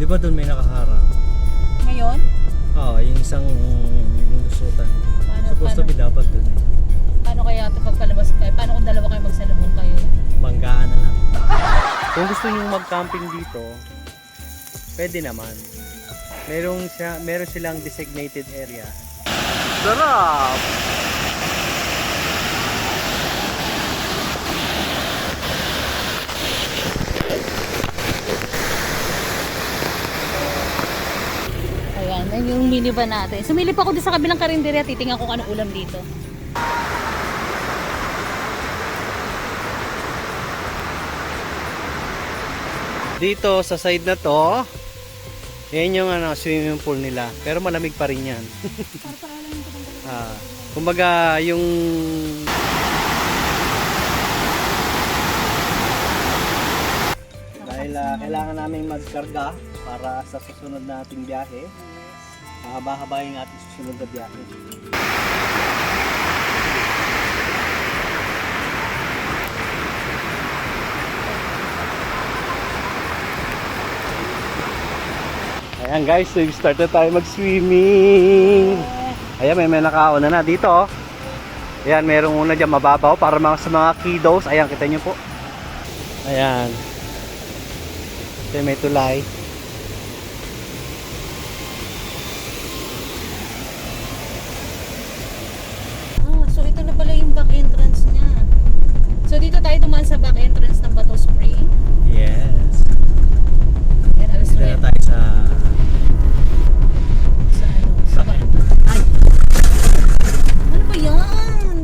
Di ba doon may nakaharang? Ngayon? Oo, yung isang lusutan. Supposed to be paano? dapat doon eh. Paano kaya ito pagpalabas kayo? Paano kung dalawa kayo magsalubong kayo? Banggaan na lang. Kung gusto nyo mag-camping dito, pwede naman. Meron silang designated area. Sarap! Ayan, yan yung minivan natin. Sumilip ako doon sa kabilang karinderya, titingnan ko kung anong ulam dito. Dito sa side na to, yan yung swimming pool nila. Pero malamig pa rin yan. Kumbaga yung dahil kailangan namin magkarga para sa susunod nating biyahe. Mahaba-haba yung ating susunod na biyahe. Ayan guys, so start na tayo mag-swimming. Ayan, may nakauna na dito. Oh. Ayan, merong una dyan mababaw para sa mga kiddos. Ayan, kita nyo po. Ayan. Ito may tulay. So ito na pala yung back entrance niya. So dito tayo dumaan sa back entrance ng Bato Spring. Yes. And alas Dito na tayo sa ay! Ano ba yan?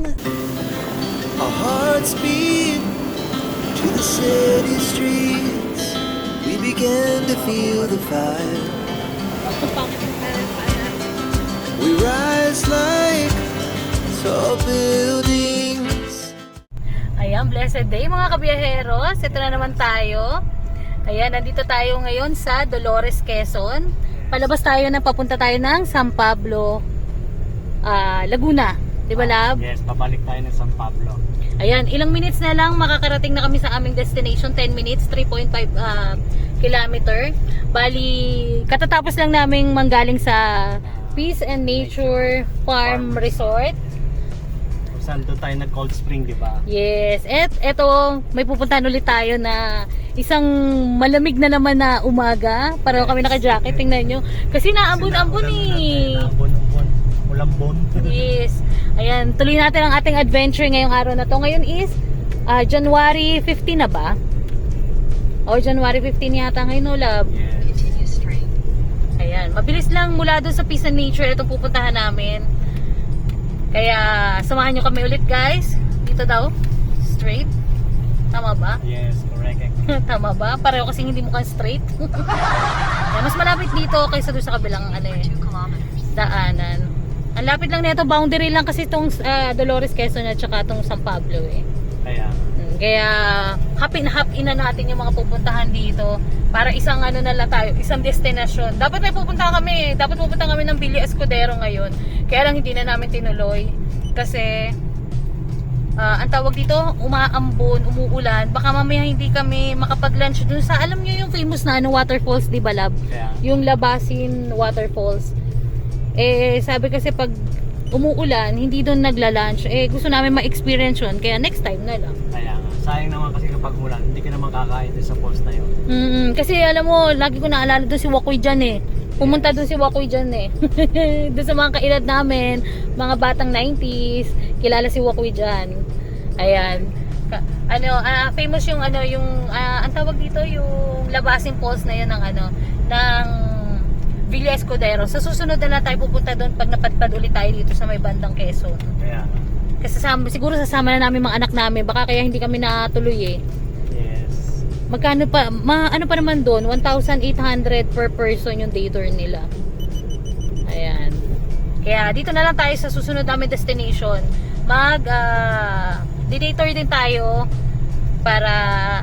Our hearts beat to the city streets. We began to feel the fire. We rise like tall buildings. Ayan, blessed day mga kabiyaheros. Ito na naman tayo. Ayan, nandito tayo ngayon sa Dolores, Quezon. Palabas tayo na papunta tayo ng San Pablo, Laguna. Di ba, Lab? Yes, pabalik tayo ng San Pablo. Ayan, ilang minutes na lang makakarating na kami sa aming destination. 10 minutes, 3.5 kilometer. Bali, katatapos lang naming manggaling sa Peace and Nature Farm Resort. Saan doon tayo nag-cold spring, di ba? Yes, at eto, may pupuntahan ulit tayo na isang malamig na naman na umaga. Pareho kami naka-jacket, tingnan nyo. Kasi naambon-ambon eh. Naambon-ambon. Ulambon. Yes. Ayan, tuloy natin ang ating adventure ngayong araw na to. Ngayon is January 15 na ba? O January 15 yata ngayon, no, Lab? Yes. Ayan, mabilis lang mula doon sa Peace and Nature itong pupuntahan namin. Kaya samahan nyo kami ulit, guys. Dito daw, straight. Tama ba? Yes, correct. Tama ba? Pareho kasing hindi mukhang straight. Ayan, mas malapit dito kaysa doon sa kabilang daanan. Ang lapit lang nito, boundary lang kasi itong Dolores, Quezon at saka itong San Pablo eh. Kaya happy na natin yung mga pupuntahan dito para isang na lang tayo, isang destinasyon. Dapat may pupunta kami, dapat pupunta kami ng Villa Escudero ngayon. Kaya lang hindi na namin tinuloy kasi ang tawag dito, umaambon, umuulan. Baka mamaya hindi kami makapag-lunch dun sa, alam niyo yung famous na waterfalls, di ba, Lab? Yeah. Yung Labasin Waterfalls. Eh, sabi kasi pag umuulan, hindi doon nagla-lunch. Eh, gusto namin ma-experience yun. Kaya next time na lang. Kaya nga. Sayang naman kasi kapag ulan, hindi ka naman kakain doon sa falls na yun. Kasi alam mo, lagi ko naalala doon si Wakoy dyan eh. Pumunta doon si Wakoy dyan eh. Doon sa mga kaedad namin, mga batang 90s, kilala si Wakoy dyan. Ayan. Famous yung ang tawag dito, yung Labasin Falls na yun ng Villa Escudero. Sa susunod na lang tayo pupunta doon pag napadpad ulit tayo dito sa may bandang Quezon. Kaya Kasi siguro sasama na namin mga anak namin. Baka kaya hindi kami natuloy eh. yes. Magkano pa? Ano pa naman doon? 1,800 per person yung day tour nila. Ayan. Kaya dito na lang tayo sa susunod namin destination. Day tour din tayo para,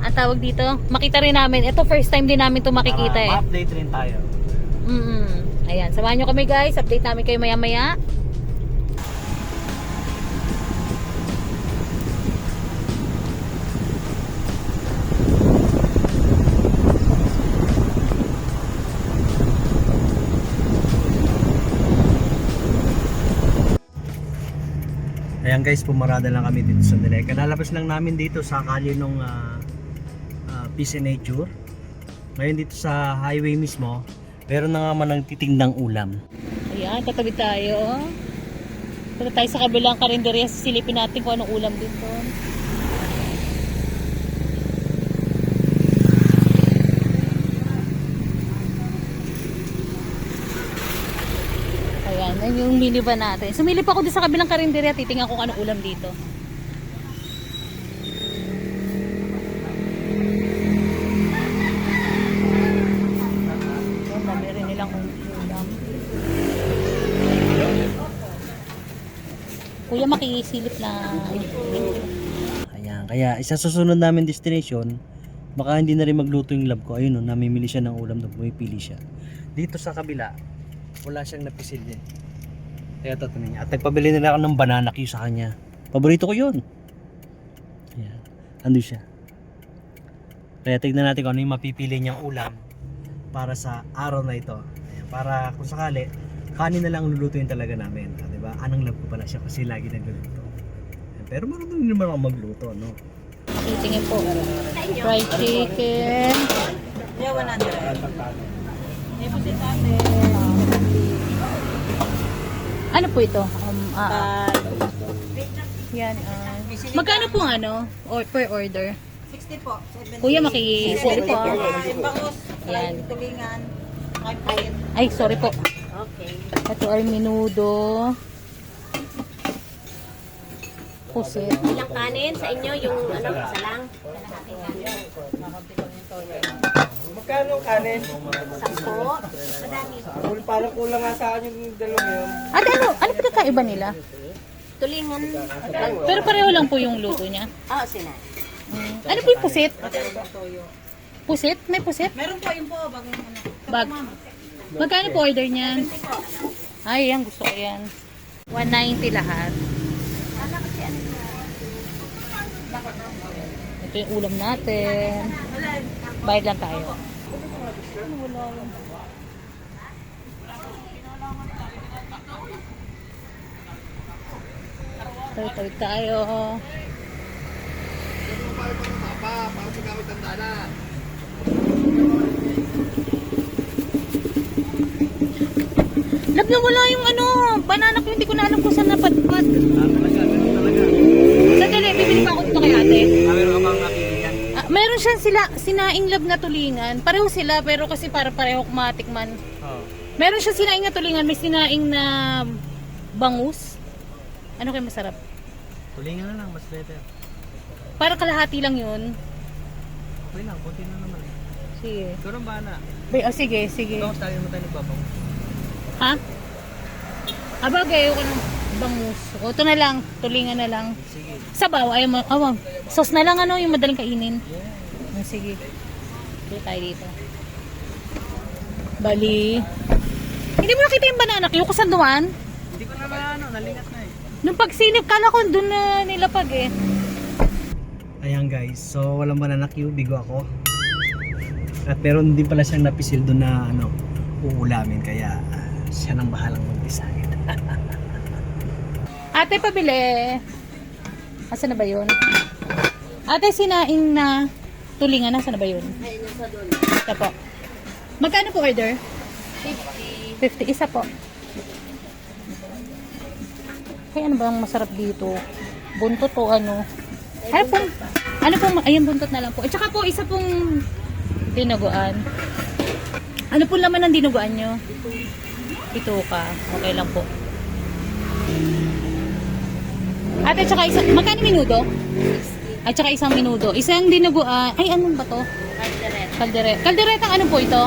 ang tawag dito, makita rin namin. Ito first time din namin ito makikita eh. Ma-update rin tayo. Ayan, samahan nyo kami guys. Update namin kayo maya maya. Ayan guys, pumarada lang kami dito sa Nilay. Kalalabas lang namin dito sa kalye ng Peace and Nature. Ngayon dito sa highway mismo, meron na nga man ang titindang ulam. Ayan, katabi tayo. Punta tayo sa kabilang karinderya. Silipin natin kung anong ulam dito. Ayan, yan yung minivan natin. Sumilip ako din sa kabilang karinderya. Titingnan ko kung anong ulam dito. Ayan, dami rin nilang ulam. Kuya, makisilip na. Ayan, kaya isa susunod namin destination, baka hindi na rin magluto yung lab ko. Ayun, namimili siya ng ulam doon, pumipili siya. Dito sa kabila, wala siyang napisil niya. Kaya tatanungin niya. At nagpabili nila ako ng banana cue sa kanya. Paborito ko yun. Ayan, ando siya. Kaya tignan natin kung ano yung mapipili niyang ulam para sa araw na ito. Ayan, para kung sakali, kanin na lang lulutuin talaga namin. Diba? Anong lab ko pala siya kasi lagi nagluluto. Ayan, pero marunong din naman ako magluto, no? Tingin po. Fried chicken. Yeah, 100. Ano po ito? Yan. Magkano po ano? Or per order? 60 po. 70. Kuya, makisilip po. Bangus. Yan. Tulingan. Kahit Ay, sorry po. Okay. Ito ay menudo. Pusit. Ilang kanin sa inyo yung ano, isa lang? Magkano kanin? 10? Madami. Parang kulang nga sa akin yung dalawang yun. Ate, ano pinagkaiba nila? Tulingan. Pero pareho lang po yung luto niya. Oo, sina. Ano po yung pusit? Pusit? May pusit? Meron po yun po. Bagong ano. Bag. Magkano po order niyan? Ay, yan. Gusto ko yan. 190 lahat. Ito yung ulam natin. Bayad lang tayo. Tawid tayo. Lab na wala yung ano, banana ko, hindi ko na alam kung saan napadpad. Sandali, bibili pa ako dito kay ate. Meron ka bang nakili yan? Meron siyang sinaing lab na tulingan. Pareho sila, pero kasi para pareho kumatikman. Oo. Meron siyang sinaing na tulingan, may sinaing na bangus. Ano kayo masarap? Tulingan na lang, mas better. Para kalahati lang yun. Okay lang, konti na naman. Sige. Ikaw rin ba na? Sige, sige. Ikaw, tayo mo tayo nagbabaw. Ha? Abagay, ako ng bangus. O, ito na lang. Tulingan na lang. Sige. Sabaw, ayaw mo. Awang. Sauce na lang, ano, yung madaling kainin. Sige. Dito tayo dito. Bali. Hindi mo nakita yung banana cue kung saan duman? Hindi ko naman nalingat na eh. Nung pagsilip, kala ko doon na nilapag eh. Ayan guys, so walang banana cue, bigo ako. At meron din pala siyang napisil doon na ano, uulamin, kaya siya nang bahalang mag-decide. Ate, pabili. Asa na ba yun? Ate, sinaing na tulingan. Nasa na ba yun? Ito po. Magkano po order? 50. Isa po. Kaya ano ba ang masarap dito? Buntot o ano? Ano pong, ayan buntot na lang po. At saka po, isa pong dinuguan. Ano po laman ng dinuguan nyo? Ito ka. Okay lang po. At saka isang, magkano minudo? 60. At saka isang minudo. Isang dinuguan. Ay, anong ba to? Kaldereta. Kalderetang ano po ito?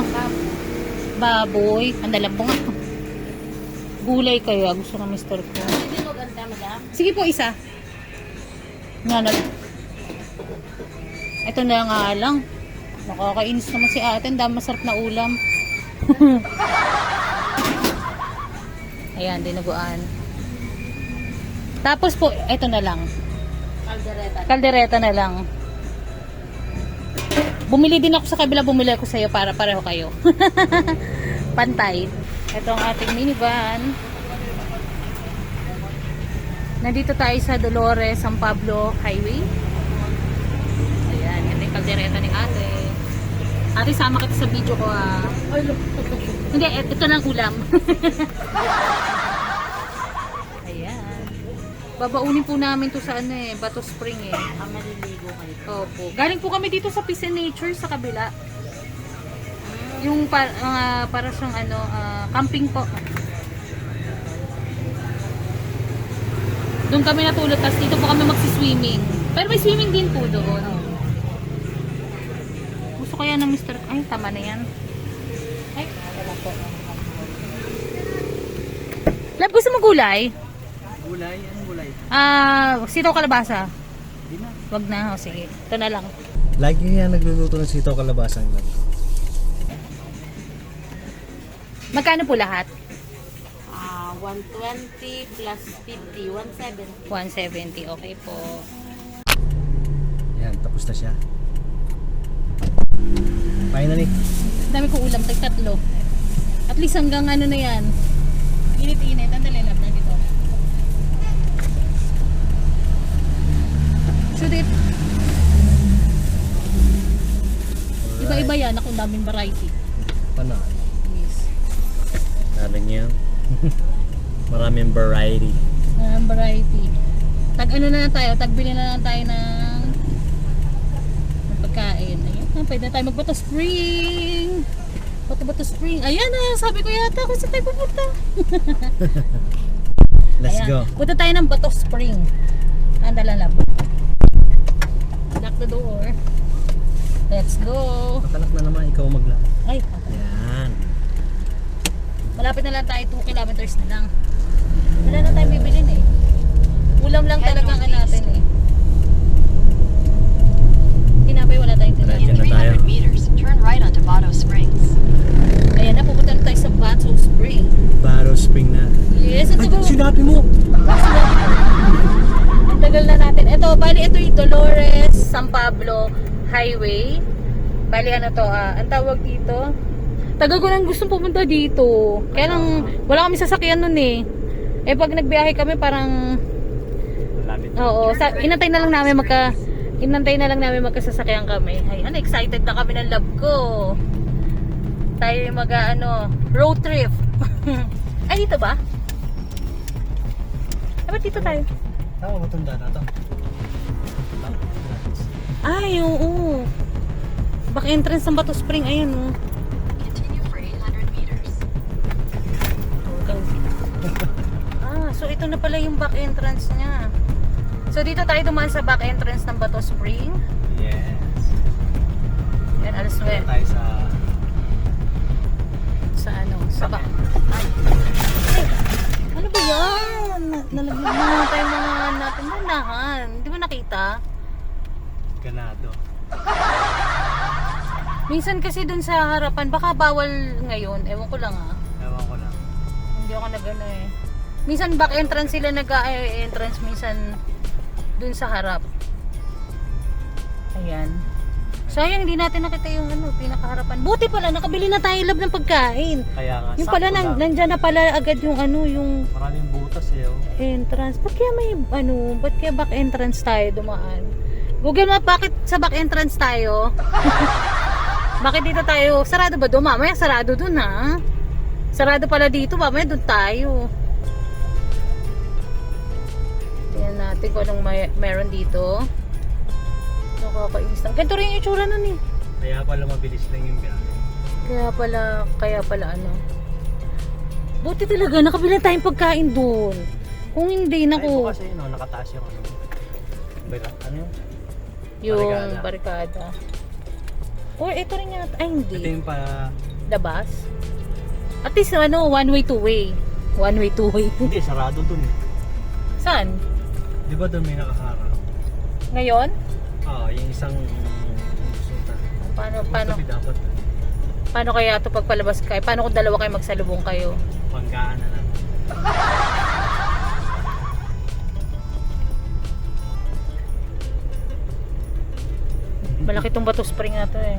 Baboy. Ang dalam po nga. Gulay kayo. Gusto ng mister ko. Sige po, isa. Nga na. Ito na nga lang. Nakakainis naman si ate. Dami masarap na ulam. Ayan, dinuguan. Tapos po, ito na lang. Kaldereta na lang. Bumili din ako sa kabila, bumili ako sa iyo para pareho kayo. Pantay. Ito ang ating minivan. Nandito tayo sa Dolores, San Pablo Highway. Ayan, ito yung kaldereta ni ate. Ate, sama kita sa video ko ah. Hindi, ito lang ulam. Ayan. Babaunin po namin to sa ano eh, Bato Spring eh. Maliligo kayo. Opo. Galing po kami dito sa Peace and Nature sa kabila. Yung para siyang ano, camping po. Doon kami natulog, tapos dito po kami magsi-swimming. Pero may swimming din po doon. Gusto ko yan ng Mr. Ay, tama na yan. Ay, wala po. Lab, gusto mo gulay? Gulay? Anong gulay? Sitaw kalabasa. Hindi na. Wag na, oh, sige. Ito na lang. Lagi yan nagluluto ng sitaw kalabasang lang. Magkano po lahat? 120 plus 50, 170. 170, okay po. Yan, tapos na siya. Finally. Dami kong ulam, tatlo. At least hanggang ano na yan. Init-init, ang dalilab na dito. Shoot it. Iba-iba yan, ako daming variety. Paano? Yes. Sabi niyo. Maraming variety. Variety. Tag ano na lang tayo, tagbili na lang tayo ng pagkain. Ayan, pwede na tayo magbato spring. Bato spring. Ayan na, sabi ko yata kung saan tayo pupunta. Let's Ayan, go. punta tayo ng Bato Spring. Andala lab. Lock the door. Let's go. Patalak na naman, ikaw magla. Ay, Yan. malapit na lang tayo, 2 kilometers na lang. Wala na tayong bibilin eh. Ulam lang talagang natin eh. Tinapay wala tayong tinapay. Diyan na tayo. 300 meters, turn right onto Bato Springs. Ayan na, pupunta na tayo sa Bato Spring. Baro Spring na. Yes, at siguro. Sinabi mo! Ang tagal na natin. Ito, bali ito yung Dolores, San Pablo Highway. Bali ano to, ang tawag dito. Tagal ko nang gustong pumunta dito. Kaya lang, wala kami sasakyan nun eh. Eh pag nagbiyahe kami parang, Malapit. oo, inantay na lang namin magkasasakyan kami. Ay, ano, excited na kami ng love ko. Tayo yung road trip. Ay, dito ba? Dapat dito tayo. Tama ba itong daan na ito? Ay, oo. Back entrance ng Bato Spring, ayan oh. Continue for 800 meters. So ito na pala yung back entrance niya. So dito tayo dumaan sa back entrance ng Bato Spring. Yes. Yan, alas 9. Tayo Sa back. Ay, ano ba yan? Nalaglag na tayo mga natin nanahan. Hindi mo nakita? Ganado. Minsan kasi dun sa harapan, baka bawal ngayon. Ewan ko lang ah. Ewan ko lang. Hindi ako nag-ano eh. Minsan back entrance sila nag-entrance, minsan dun sa harap. Ayan. Sayang hindi natin nakita yung pinakaharapan. Buti pala nakabili na tayo lab ng pagkain. Kaya nga, Yung pala sakto lang. nandyan na pala agad yung yung Maraming butas eh. Oh. entrance. Ba't kaya back entrance tayo dumaan? Google Map, bakit sa back entrance tayo? Bakit dito tayo? Sarado ba doon? Mamaya sarado doon ha? Sarado pala dito, mamaya doon tayo. Tingnan natin kung anong meron dito. Nakakainis lang. Ganito rin yung itsura nun eh. Kaya pala mabilis lang yung biyahe. Kaya pala ano. Buti talaga, nakabila tayong pagkain doon. Kung hindi, Ay, ito naku. kasi nakataas yung ano yun? Yung Barikada. barikada. Or ito rin yata. Ay, Ito hindi. yung pa... Labas. At least one way, two way. One way, two way. Hindi, sarado dun eh. Saan? Di ba dun may nakaharap? Ngayon? Oo, yung isang... Paano dapat paano kaya ito pagpalabas kayo? Paano kung dalawa kayo magsalubong kayo? panggaan na lang. Malaki tong Bato Spring na to eh.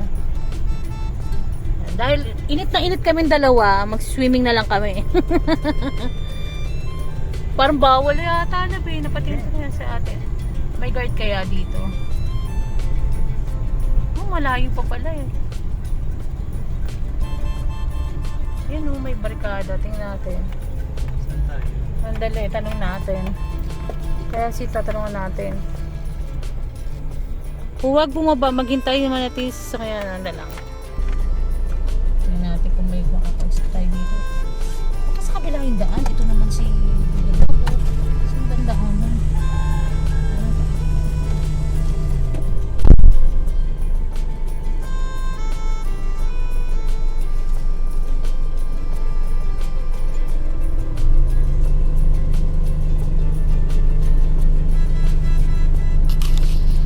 Dahil init na init kami dalawa, mag-swimming na lang kami. Parang bawal yata na ba eh. Napatingin ko yan sa ate. May guard kaya dito? Oh, malayo pa pala eh. Yan oh, may barikada. Tingnan natin. Saan tayo? Sandali, tanong natin. Kaya tatanungan natin. Huwag bumaba, maghintay naman natin sa kanya nanda lang. Tingnan natin kung may makakausap tayo dito. Baka sa kabila yung daan, ito naman si saan ba ang daanan? Ano ba?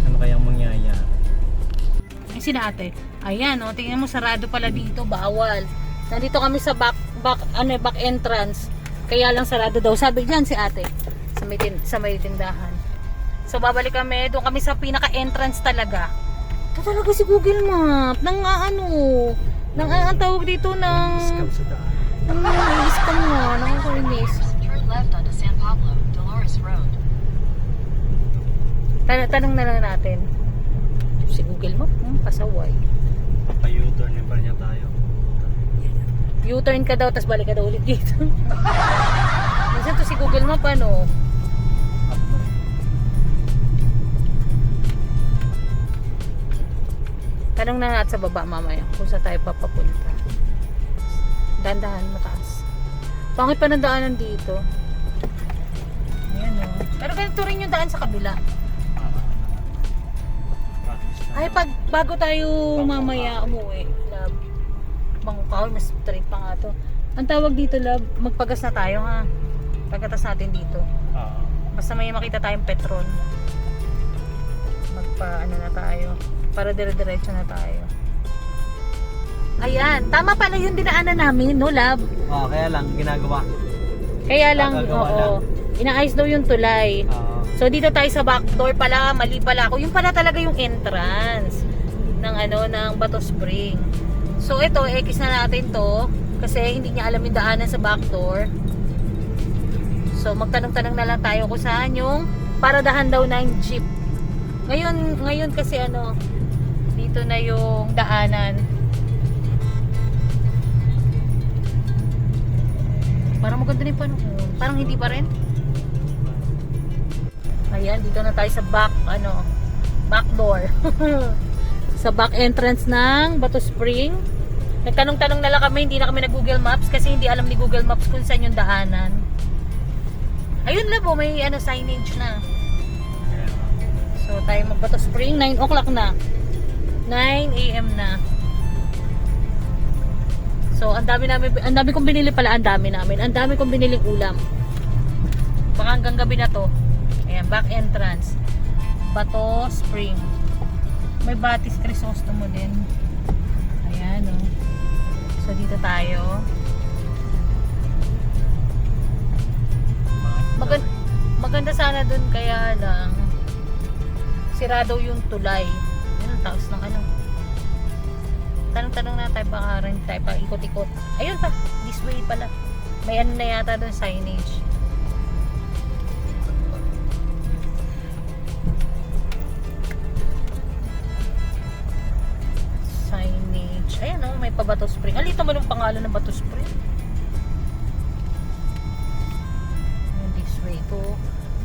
Ano kayang mangyayari? Ay, sina ate. Ayan, oh, tingnan mo, sarado pala dito, bawal. Nandito kami sa back entrance. Kaya lang sarado daw. Sabi diyan si ate sa may tindahan. So babalik kami, doon kami sa pinaka-entrance talaga. Ito talaga si Google Map. Ang tawag dito ng Scam sa daan. scam mo, nakakainis. Turn left onto San Pablo, Dolores Road. Tanong na lang natin. Si Google Map, pasaway. Pa-U-turn yung pa niya tayo. U-turn ka daw, tapos balik ka daw ulit dito. Minsan to si Google Map, ano? Tanong na natin sa baba mamaya kung saan tayo papapunta. Dandahan, mataas. Pangit pa ng daanan dito. Ayan o. Pero ganito rin yung daan sa kabila. Ay, bago tayo mamaya umuwi, love. Bangkaw, mas straight pa nga to. Ang tawag dito, love, magpagas na tayo ha. Pagkatas natin dito. Basta may makita tayong Petron. Magpa-ano na tayo. Para dire-diretso na tayo. Ayan, tama pala yung dinaanan namin, no, love? Oo, kaya lang, ginagawa. Kaya lang, Gagawa oo. lang. Inaayos daw yung tulay. Oo. So dito tayo sa back door pala, mali pala ako. Yung pala talaga yung entrance ng ng Bato Spring. So ito, X na natin to kasi hindi niya alam yung daanan sa back door. So magtanong-tanong na lang tayo kung saan yung paradahan daw ng jeep. Ngayon kasi dito na yung daanan. Parang maganda na yung panahon. Parang hindi pa rin. Ayan, dito na tayo sa back door. Sa back entrance ng Bato Spring. Nagtanong-tanong na lang kami, hindi na kami nag Google Maps kasi hindi alam ni Google Maps kung saan yung daanan. Ayun lang po, may signage na. So tayo mag Bato Spring, 9 o'clock na. 9 AM na. So ang dami kong binili pala, ang dami kong biniling ulam. Baka hanggang gabi na to. Ayan, back entrance. Bato Spring. May Batis Crisostomo din. Ayan, oh. So, dito tayo. Maganda sana dun, kaya lang sirado yung tulay. Ayan, ang taos ng Tanong-tanong na tayo, baka rin tayo pa ikot-ikot. Ayun pa, this way pala. May na yata dun signage. Ayan o, may pa Bato Spring. Alito mo yung pangalan ng Bato Spring. This way to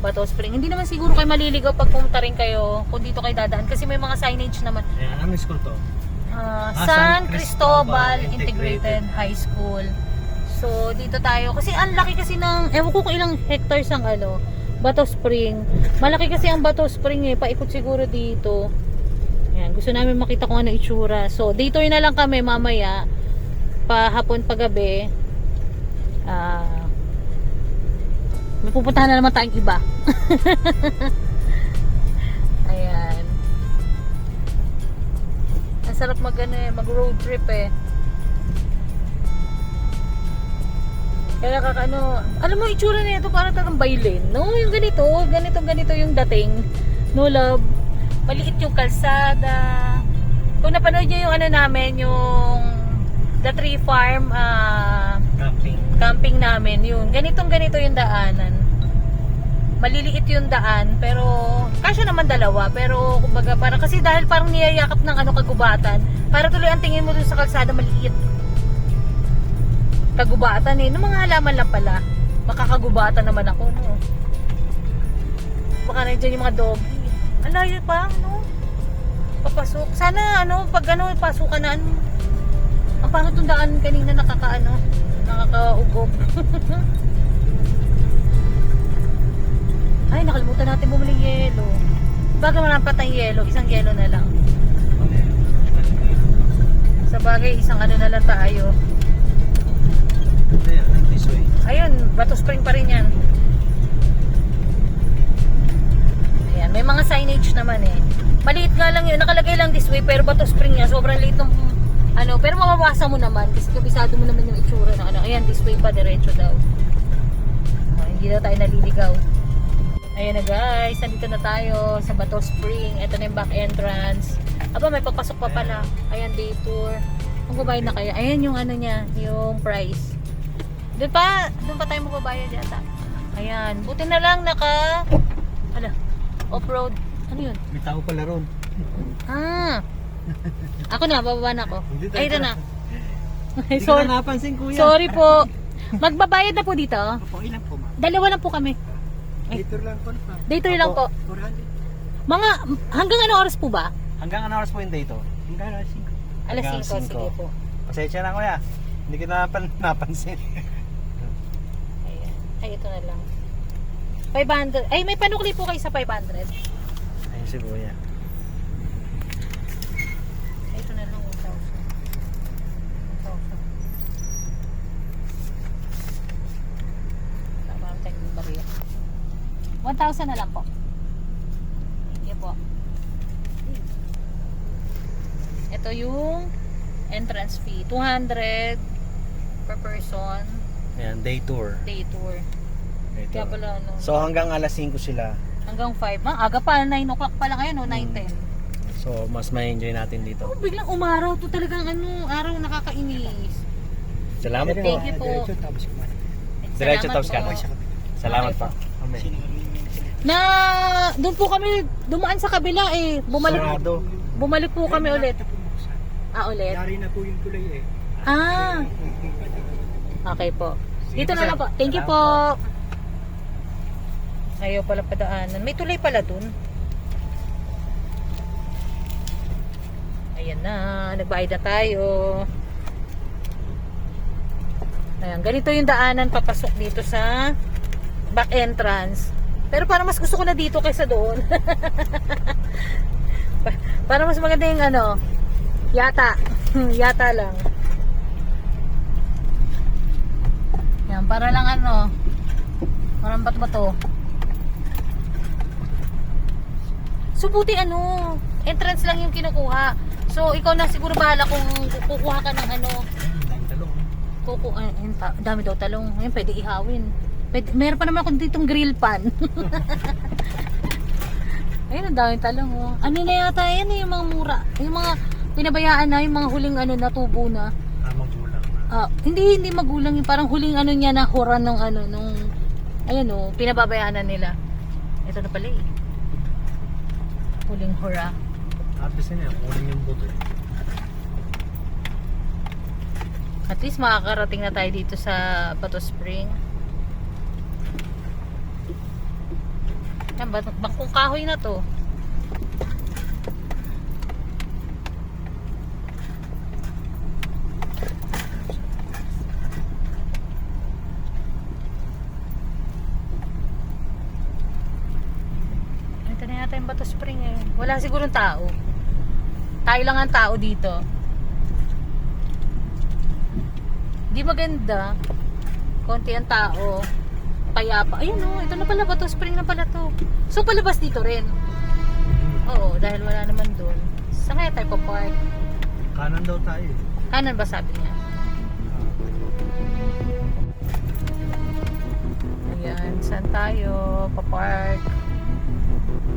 Bato Spring. Hindi naman siguro kayo maliligaw pag pumunta rin kayo kung dito kayo dadaan. Kasi may mga signage naman. Ayan, anong school to? San Cristobal Integrated High School. So, dito tayo. Kasi ang laki kasi ng, ewan ko kung ilang hectares ang Bato Spring. Malaki kasi ang Bato Spring eh. Paikot siguro dito. Ayan, gusto namin makita kung ano itsura. So, dito na lang kami mamaya. Pahapon, pagabi. May pupuntahan na naman tayong iba. Ayan. Ang sarap mag road trip eh. Kaya alam mo itsura na ito parang tagang bailin. No, yung ganito yung dating. No, love. Maliit yung kalsada. Kung napanood nyo yung namin, yung The Tree Farm Camping. camping namin, yun. Ganito yung daanan. maliliit yung daan, pero kasya naman dalawa, pero kumbaga parang kasi dahil parang niyayakap ng ano kagubatan, para tuloy ang tingin mo dun sa kalsada maliit. Kagubatan eh, nung mga halaman lang pala, makakagubatan naman ako, no. Baka nandiyan yung mga doggy. Ang layo pa, no. Papasok. Sana ano, pag ano, pasukan na ano. Ang pangit yung daan kanina nakakaugob. Ay, nakalimutan natin bumili yelo. Bagay marapat ang yelo, isang yelo na lang. Sa bagay, isang ano na lang tayo. Ayun, Bato Spring pa rin yan. Ayan, may mga signage naman eh. Maliit nga lang yun, nakalagay lang this way, pero Bato Spring yan, sobrang liit ng ano, pero mababasa mo naman kasi kabisado mo naman yung itsura ng ano. Ayan, this way pa, diretso daw. Hindi na tayo naliligaw. Ayan na guys, nandito na tayo sa Bato Spring. Ito na yung back entrance. Aba, may papasok pa pala. Ayan, day tour. Kung kumain na kayo, ayan yung ano niya, yung price. Doon pa tayo magbabayad yata. Ayan, buti na lang off-road. Ano yun? May tao pala ron. Ah. Ako na, bababa na ako. Ay, ito na. Hindi ko na napansin, kuya. Sorry po. Magbabayad na po dito. Opo, ilan po, ma'am? Dalawa lang po kami. Dito lang po. Day tour lang po. 400. Mga, hanggang ano oras po ba? Hanggang ano oras po yung dito? Hanggang alas 5. Alas Hanggang 5, sige po. Pasensya na, kuya. Hindi ko napansin. Ayan. Ay, ito na lang. 500. Ay, may panukli po kayo sa 500. Ayun si kuya. Ay, ito na lang 1,000. 1,000. Tama ang technique barrier. 1,000 na lang po. Sige po. Ito yung entrance fee. 200 per person. Ayan, day tour. Day tour. Kaya pala ano. So hanggang alas 5 sila. Hanggang 5. Aga pa, 9 o'clock pa lang ngayon, no? 9:10. So mas ma-enjoy natin dito. Oh, biglang umaraw to talagang ano, araw nakakainis. Salamat po. Thank you po. Diretso Salamat tapos ka. po. Salamat Okay po. po. Amen. Na doon po kami dumaan sa kabila eh. Sarado. Bumalik po kami ulit. Ah, ulit. Dari na po yung tulay eh. Ah. Okay po. Dito na lang po. Thank you po. Ayaw pala padaanan. May tulay pala dun. Ayan na. Nagbayad na tayo. Ayan. Ganito yung daanan papasok dito sa back entrance. Pero parang mas gusto ko na dito kaysa doon. Para mas maganda yung ano. Yata. Yata lang. Yan. Para lang ano. Parang bato-bato. So buti ano, entrance lang yung kinukuha. So ikaw na siguro bahala kung kukuha ka ng ano. Dami daw talong. Ayun, pwede ihawin. Meron pa naman ako ditong grill pan. Ayun, ang daming talong oh. Ano na yata yan yung mga mura. Yung mga pinabayaan na, yung mga huling ano na tubo na. Magulang na. Hindi magulang yung parang huling ano niya na horan ng ano nung ayun oh, pinababayaan na nila. Ito na pala eh. Huling hura. Tapos na yan, kunin yung buto. At least makakarating na tayo dito sa Bato Spring. Yan, bangkong kahoy na to. Ito na yata yung Bato Spring eh. Wala sigurong tao. Tayo lang ang tao dito. Di maganda. Konti ang tao. Payapa. Ayun oh, ito na pala Bato Spring na pala to. So palabas dito rin. Oo, dahil wala naman doon. Saan kaya tayo pa-park? Kanan daw tayo. Kanan ba sabi niya? Ayan, saan tayo pa-park?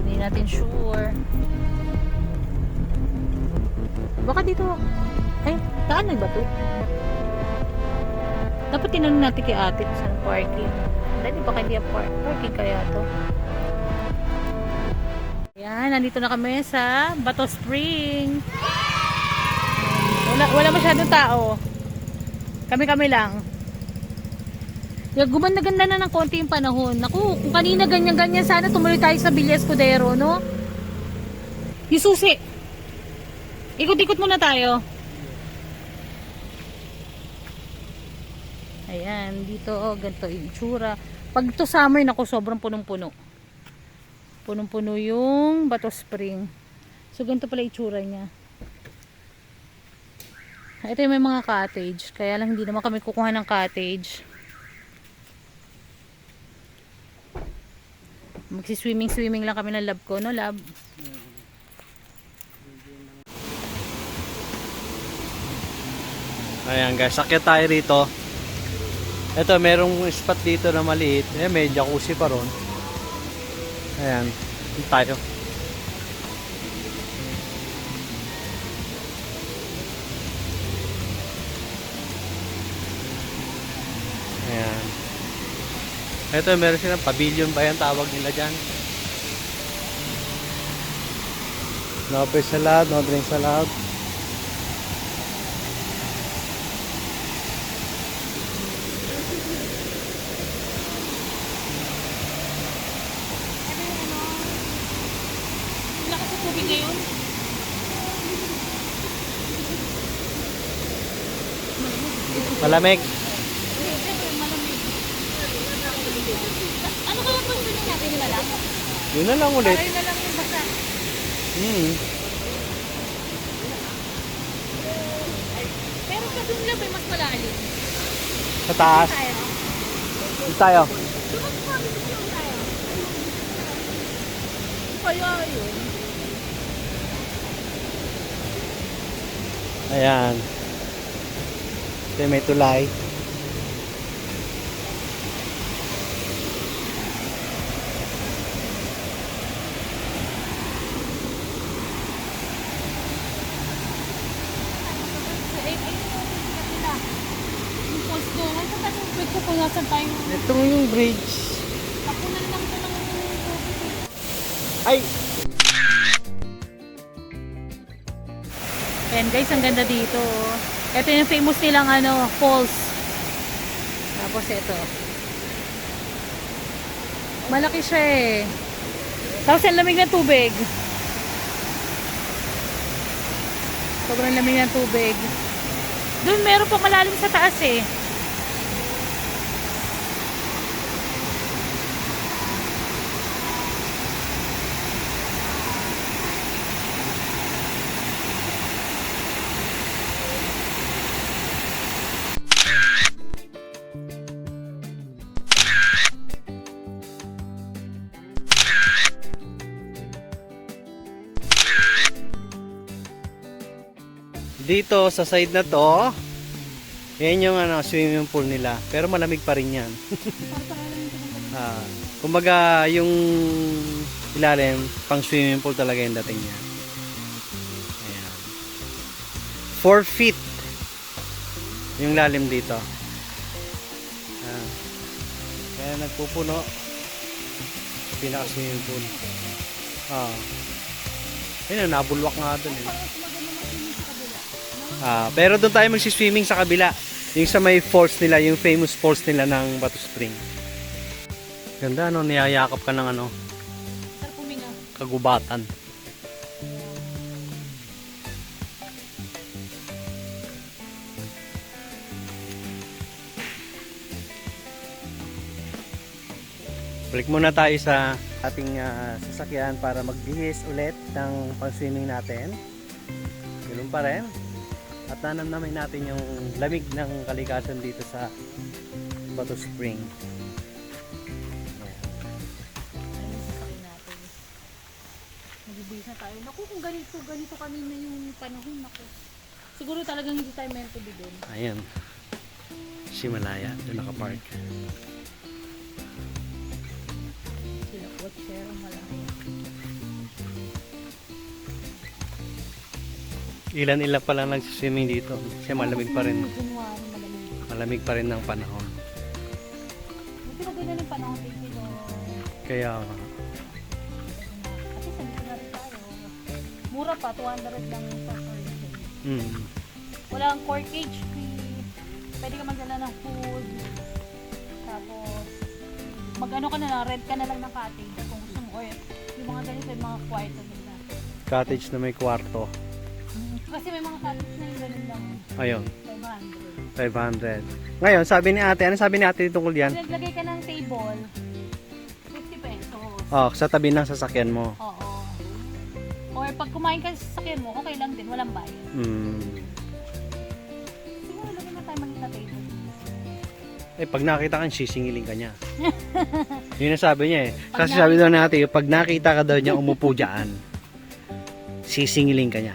Hindi natin sure. Baka dito. Ay, daan ba to? Dapat tinanong natin kay ate sa parking. Dahil baka hindi ang parking kaya to. Ayan, nandito na kami sa Bato Spring. Wala masyadong tao. Kami lang. Yung gumanda-ganda na ng konti yung panahon. Naku, kung kanina ganyan-ganyan, sana tumuloy tayo sa Villa Escudero, no? Yung susi. Ikot-ikot muna tayo. Ayan, dito, ganito yung itsura. Pag ito summer, naku, sobrang punong-puno. Punong-puno yung Bato Spring. So, ganito pala itsura niya. Ito yung may mga cottage. Kaya lang hindi naman kami kukuha ng cottage. Magsi-swimming lang kami ng lab ko, no lab? Ayan guys, sakit tayo rito. Ito, merong spot dito na maliit. May jacuzzi pa ron. Ayan, dito tayo. Ayan. Ito, meron silang pavilion ba yan tawag nila dyan? No fish allowed, no drinks allowed. Lakas sa tubig ngayon. Malamig. Ano kaya pag swimming natin nila lang? Yun na lang ulit. Para yun na lang yung basa. Pero sa dun lang mas malalim. Sa taas. Tayo. Dito tayo. Kaya yun. Ayan. Ito may tulay. Yung falls doon. Ay, saan yung break ko kung nasan tayo? Ito yung bridge. Tapunan lang ito ng Ay! Ayan guys, ang ganda dito. Ito yung famous nilang falls. Tapos ito. Malaki siya eh. Tapos ang lamig ng tubig. Sobrang lamig ng tubig. Doon meron pa malalim sa taas eh. Dito sa side na to, yan yung swimming pool nila. Pero malamig pa rin yan. Kumbaga yung ilalim, pang swimming pool talaga yung dating niya. Ayan. 4 feet yung lalim dito. Ayan. Kaya nagpupuno pinaka swimming pool. Ayun, nabulwak nga dun eh. Pero doon tayo magsiswimming sa kabila. Yung sa may falls nila, yung famous falls nila ng Bato Spring. Ganda, no? Niyayakap ka ng Sarap huminga. kagubatan. Balik muna tayo sa ating sasakyan para magbihis ulit ng pang-swimming natin. Ganun pa rin. At nanamnamin natin yung lamig ng kalikasan dito sa Bato Spring. Ayun, sasakyan natin. Nagbibihis na tayo. Naku, kung ganito kanina yung panahon. Naku. Siguro talagang hindi tayo meant to be doon. Ayan. Si Malaya, doon nakapark. Sila watcher, malaki. Ilan-ilan pa lang nagsiswimming dito. Kasi malamig pa rin. January, malamig. Malamig pa rin ng panahon. Kasi maganda ng panahon din sila. Kaya nga. Kasi sa dito na rin tayo. Mura pa, 200 lang sa person. Mm. Wala kang corkage fee. Pwede ka magdala ng food. Tapos, mag-ano ka na lang, rent ka na lang ng cottage kung gusto mo. Or yung mga ganito, yung mga kwarto nila. Cottage na may kwarto. Kasi may mga cottage na yung ganun lang. Ayun, 500. 500. Ngayon, sabi ni ate, ano sabi ni ate tungkol yan? Naglagay ka ng table, 50 pesos. Oh, sa tabi ng sasakyan mo. Oo. Or pag kumain ka sa sasakyan mo, okay lang din, walang bayad. Mm. Siguro lagyan na tayo maliit na table. Eh, pag nakita ka, sisingiling ka niya. Yun ang sabi niya eh. Kasi sabi daw natin, pag nakita ka daw niya umupo dyan, sisingiling ka niya.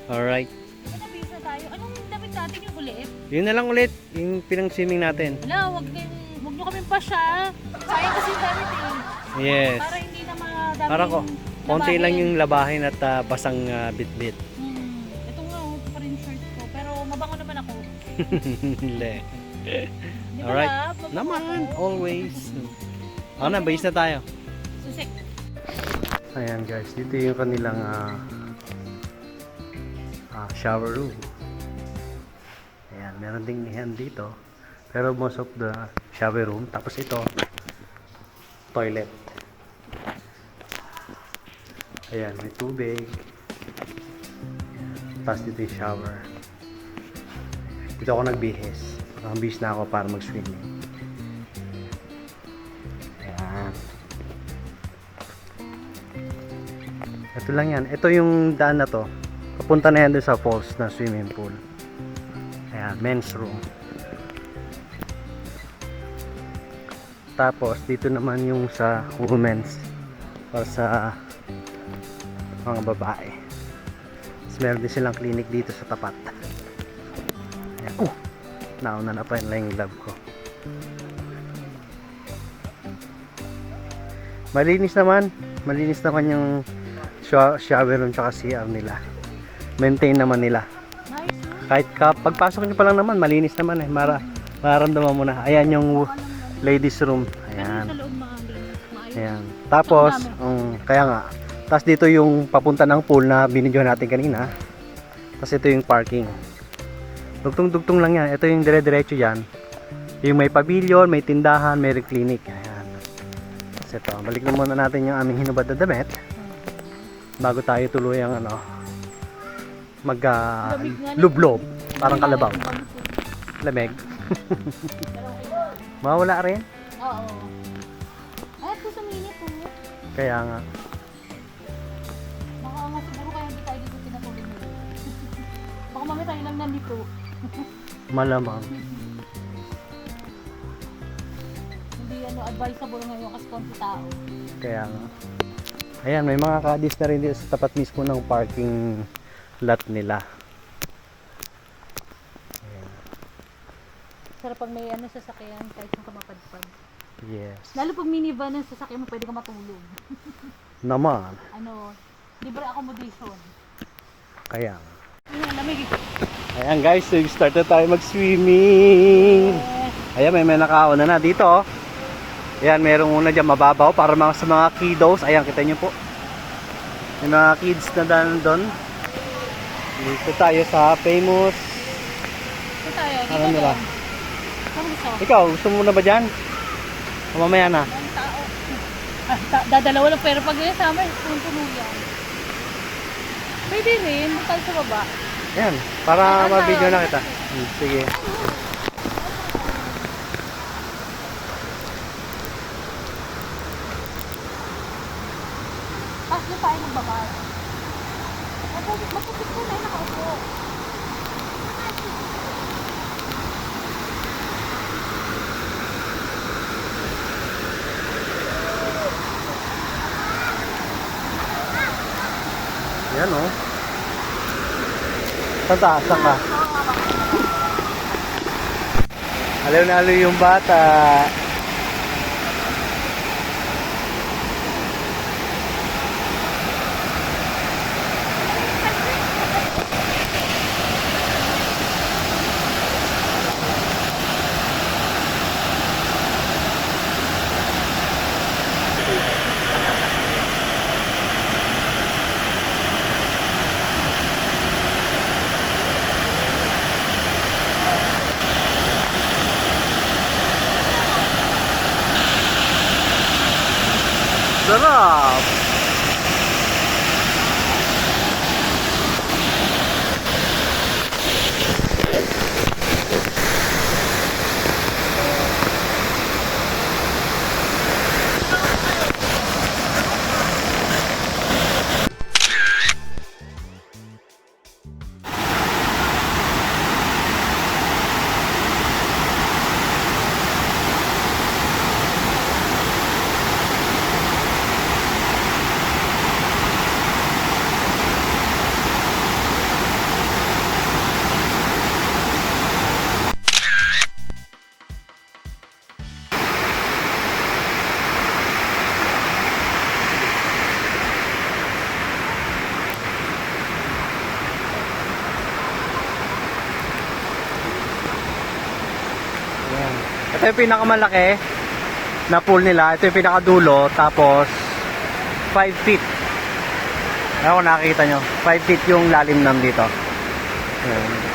Alright. Nabis na tayo. Anong damit natin yung ulit? Yun na lang ulit, yung pinang-swimming natin. Wala, wag nyo kaming pasya. Sayang kasi yung damit eh. Yes. Para hindi na madami Para ko, konti lang labahin. yung labahin at basang bit-bit. Ito nga, ito pa rin yung shirt ko. Pero mabango naman ako. Le. Di ba Alright. na? Mabango Naman, ako. always. Ako na, base na tayo. Susik. Ayan guys, dito yung kanilang shower room. Ayan, meron ding hand dito. Pero most of the shower room. Tapos ito, toilet. Ayan, may tubig. Tapos dito yung shower. Dito ako nagbihis. Nakambihis na ako para mag-swimming. Ayan. Ito lang yan. Ito yung daan na to. Papunta na yan doon sa falls na swimming pool. Ayan, men's room. Tapos, dito naman yung sa women's. O sa mga babae. Tapos, meron din silang clinic dito sa tapat. Ayan. Nauna na pa yung love ko. Malinis naman. Malinis naman yung shower room tsaka CR nila. Maintain naman nila. Nice, no? Kahit pagpasok nyo pa lang naman, malinis naman eh. Mararamdaman mo na. Ayan yung ladies room. Pero Ayan. sa loob maayos. Ayan. Tapos, kaya nga. Tapos dito yung papunta ng pool na binidyo natin kanina. Tapos ito yung parking. Dugtong-dugtong lang yan. Ito yung dire-diretso yan. Yung may pavilion, may tindahan, may clinic. Ayan. Tapos ito, balik na muna natin yung aming hinubad na damit. Bago tayo tuloy ang lublob. Parang kalabaw. Lamig. Mawala rin. Oo. Ay, ito sa minute po. Kaya nga. Baka nga siguro kaya hindi tayo dito pinatulog nila. Baka mamaya tayo lang nandito. Malamang. Hindi advisable ngayon kasi konti tao. Kaya nga. Ayan, may mga kadis na rin dito sa tapat mismo ng parking lot nila. Ayan. Sarap pag may sasakyan kahit yung kamapadpad. Yes. Lalo pag minivan ng sasakyan mo, pwede ka matulog. Naman. Libre accommodation. Kaya nga. Ayun, lamig. Ayan guys, so start na tayo mag-swimming. Ayan, may nakauna na dito. Oh. Ayan, merong una dyan mababaw para sa mga kiddos. Ayan, kita nyo po. May mga kids na doon. Dito tayo sa famous. Ito tayo. Dito Ano nila? doon. Saan gusto? Ikaw, gusto mo na ba dyan? O mamaya na? Ang tao. Dadalawa lang pero pag yun sama, puno yan. Pwede rin, bukal sa baba. Ayan, para ma-video na kita. Sige. Tapos na tayo magbaba. Mapupit ko na yun, nakaupo. Ayan o. Saan taas? Saan ka? Alaw na alaw yung bata. Sarap! Ayan. Ito yung pinakamalaki na pool nila. Ito yung pinakadulo. Tapos 5 feet. Ayan kung nakikita nyo. 5 feet yung lalim nam dito. Ayan.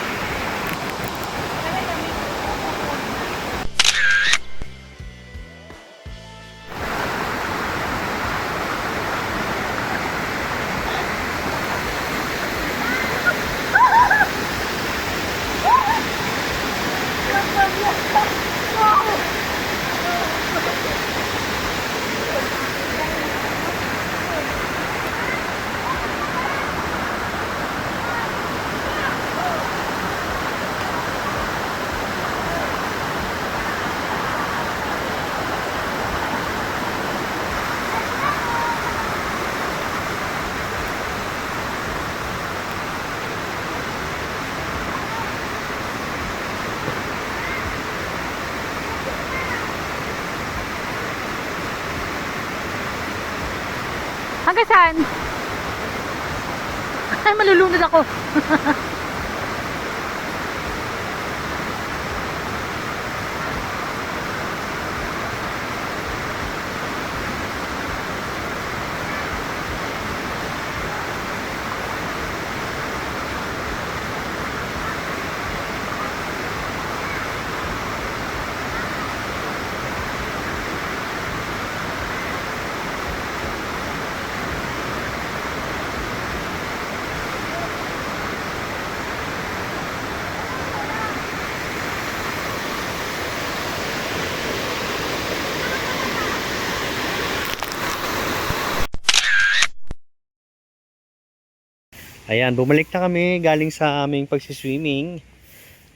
Hanggang saan? Ay, malulunod ako. Ayan, bumalik na kami galing sa aming pagsiswimming.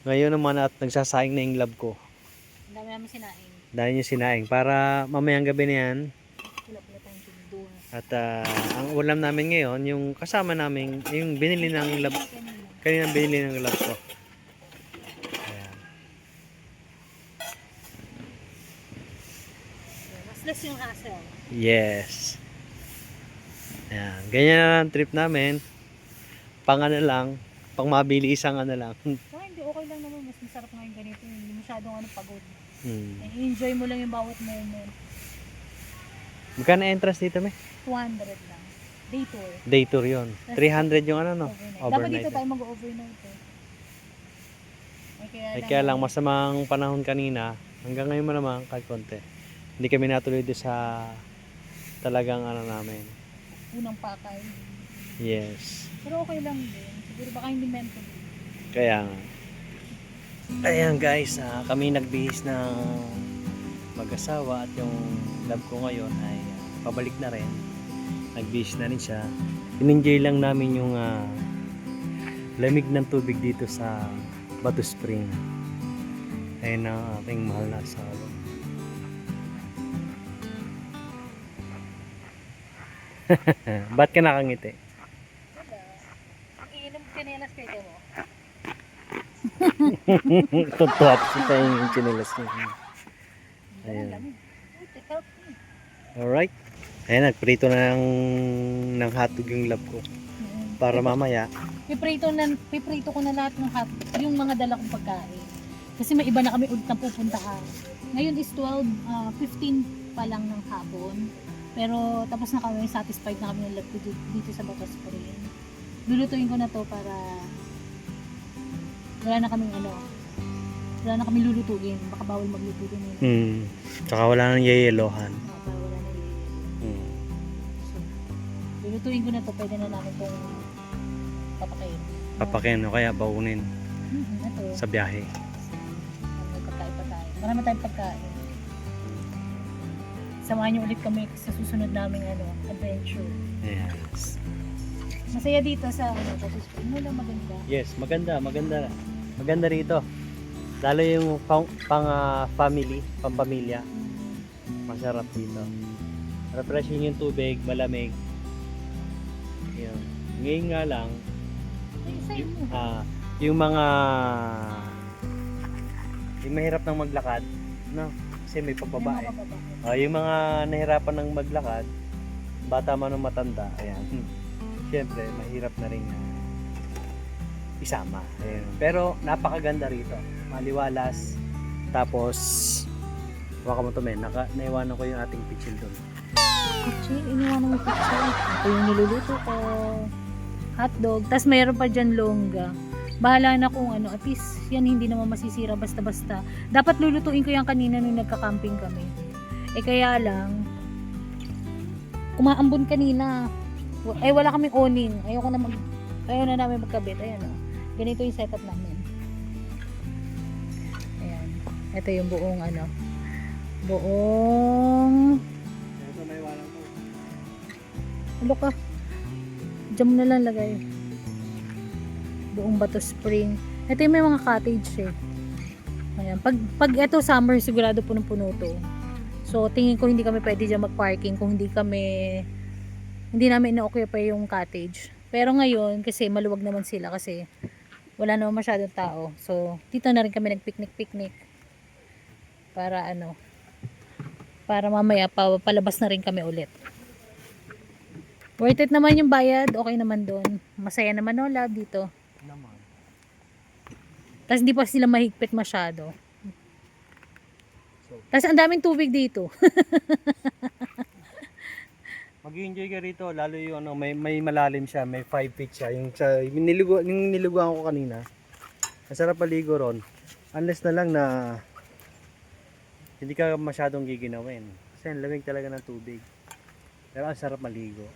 Ngayon naman at nagsasaing na yung lab ko. Ang dami namin sinaing. Dahil yung sinaing. Para mamayang gabi na yan. Wala tayong tindor. At ang ulam namin ngayon, yung kasama namin, yung binili ng lab. Kanina binili ng lab ko. Ayan. Mas less yung hassle. Yes. Ayan. Ganyan na ang trip namin. Pang ano lang, pang mabili isang ano lang. So, hindi, okay lang naman. Mas masarap nga yung ganito. Hindi masyadong pagod. Hmm. Enjoy mo lang yung bawat moment. Magkano entrance dito, me? 200 lang. Day tour. Day tour yun. 300 yung ano, no? Overnight. Dapat dito tayo mag-overnight eh. Ay kaya lang, masamang panahon kanina. Hanggang ngayon mo naman, kahit konti. Hindi kami natuloy doon sa talagang ano namin. Unang pakay. Yes. Pero okay lang din. Siguro baka hindi meant to be. Kaya nga. Ayan guys, kami nagbihis ng mag-asawa at yung love ko ngayon ay pabalik na rin. Nagbihis na rin siya. In-enjoy lang namin yung lamig ng tubig dito sa Batu Spring. Ayan ang aking mahal na asawa. Ba't ka nakangiti? Iinom chinelas kayo mo. Totoo sa yung chinelas niya. Ayan. Alright. Ayan, nagprito na ng hotdog yung lab ko. Para mamaya. Piprito ko na lahat ng yung mga dala kong pagkain. Kasi may iba na kami ulit na pupuntahan. Ngayon is 15 pa lang ng hapon. Pero tapos na kami, satisfied na kami ng lab ko dito sa Batu Spring. Lulutuin ko na to para wala na kaming lulutuin. Baka bawal magluto din yun. Tsaka wala nang yeyelohan. Para wala na yun. lulutuin ko na to, pwede na namin itong papakain. Papakin o kaya baunin Ito. sa biyahe. May pagkain pa tayo. Marami tayong pagkain. Samahan niyo ulit kami sa susunod naming adventure. Yes. Masaya dito sa Poco Spring. Wala maganda. Yes, maganda. Maganda rito. Lalo yung family, pampamilya. Masarap dito. Refreshing yung tubig, malamig. Yun. Ngayon nga lang, Ay, sa'yo mo. yung mahirap ng maglakad, no? Kasi may pababa eh. Yung mga nahirapan ng maglakad, bata man o matanda, ayan. Siyempre, mahirap na rin isama. Ayan. Pero napakaganda rito. Maliwalas. Tapos, waka mo to men, naiwanan ko yung ating pitchil doon. Pichi, iniwanan mo pichi. Ito yung niluluto ko. Hotdog. Tapos mayroon pa dyan longga. Bahala na kung at least yan hindi naman masisira basta-basta. Dapat lulutuin ko yan kanina nung nagka-camping kami. Kaya lang, kumaambon kanina. Wala kaming awning. Ayaw na namin magkabit. Ayan o. Ganito yung setup namin. Ayan. Ito yung buong Ito, naiwanan ko. Ano ka? Diyan mo na lang lagay. Buong Bato Spring. Ito yung may mga cottage eh. Ayan. Pag ito summer, sigurado punong-puno to. So, tingin ko hindi kami pwede dyan mag-parking kung hindi namin ina-occupy yung cottage. Pero ngayon, kasi maluwag naman sila kasi wala naman masyadong tao. So, dito na rin kami nag-picnic-picnic. Para mamaya palabas na rin kami ulit. Worth it naman yung bayad. Okay naman doon. Masaya naman love dito. Naman. Tapos hindi pa sila mahigpit masyado. Tapos ang daming tubig dito. Mag-enjoy ka rito, lalo yung may malalim siya, may 5 feet siya. Yung niliguan ko kanina. Masarap paligo ron. Unless na lang na hindi ka masyadong giginawin. Kasi ang lamig talaga ng tubig. Pero ang sarap maligo.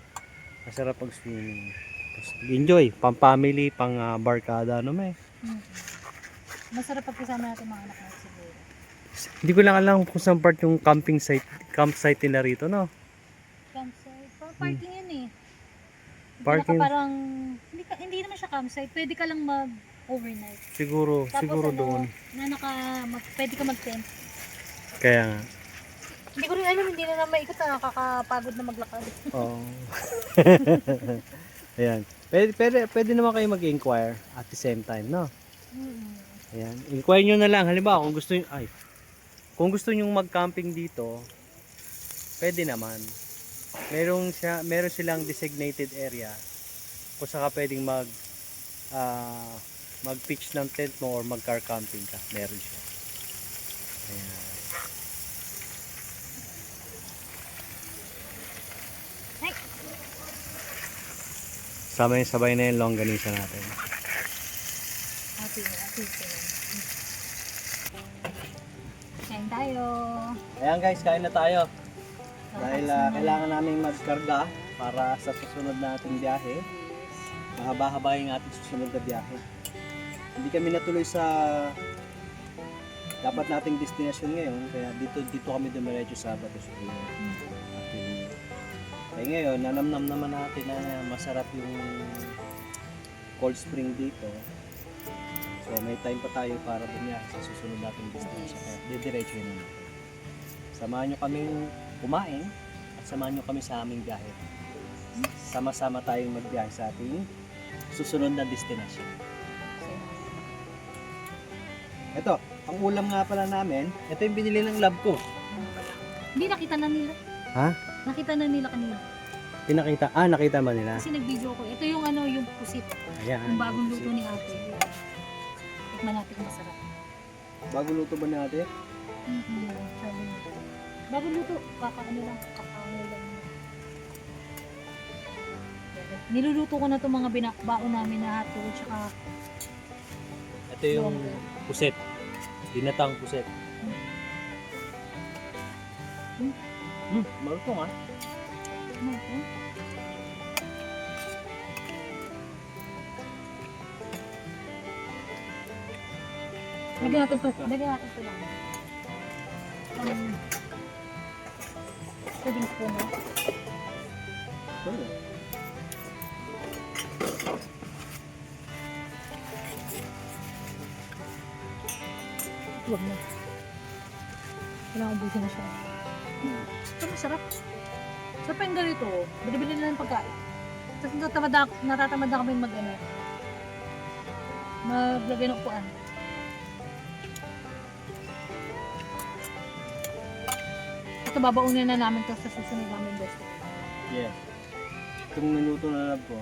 Ang sarap pag-swimming. Enjoy, pang-family, pang-barkada, Masarap pag kasama natin mga anak natin siguro. Hindi ko lang alam kung saan part yung campsite nila rito, no? Campsite? Parking yan eh. Parking? Parang, hindi naman siya campsite. Pwede ka lang mag-overnight. Siguro doon. Pwede ka mag-tent. Kaya nga. Hindi ko rin alam, hindi na naman ikot, nakakapagod na maglakad. Oo. Ayan. Pwede naman kayo mag-inquire at the same time, no? Ayan. Inquire nyo na lang. Halimbawa, kung gusto nyo mag-camping dito, pwede naman. Meron silang designated area kung saka pwedeng mag-pitch ng tent mo or mag-car camping ka. Meron siya. Ayan. Sabay na yung longganisa natin. Happy. Kain tayo. Ayan guys, kain na tayo. Dahil kailangan namin magkarga para sa susunod nating biyahe. Mahaba-haba yung ating susunod na biyahe. Hindi kami natuloy sa dapat nating destination ngayon, kaya dito kami dumiretso sa Bato Spring. Kaya ngayon, nanamnam naman natin na masarap yung cold spring dito. So may time pa tayo para bumiyahe sa susunod nating destination. Kaya didiretso yun natin. Samahan nyo kaming kumain at samahan nyo kami sa aming biyahe. Sama-sama tayong magbiyahe sa ating susunod na destination. Ito, ang ulam nga pala namin, ito yung binili ng lab ko. Hindi, nakita na nila. Ha? Nakita na nila kanina. Pinakita? Nakita ba nila? Kasi nag-video ko. Ito yung yung pusit. Ayan. Yung bagong luto ni ate. Tikman natin kung masarap. Bagong luto ba natin? Sabi niya. Bagong luto. Kakaano lang. Niluluto ko na itong mga baon namin na hotdog. Tsaka Ito yung puset. Dinatang puset. Malutong ah. ano ito? Lagyan natin to. Lagyan natin to lang. Pwedeng spoon, no? Huwag na. Kailangan ubusin na siya. Ito masarap. Sarap yung ganito. Bili-bili na ng pagkain. Tapos natatamad na kami maglagay ng upuan. Ito babaunin na namin ito sa susunod namin best. Yes. Itong niluto na lang po.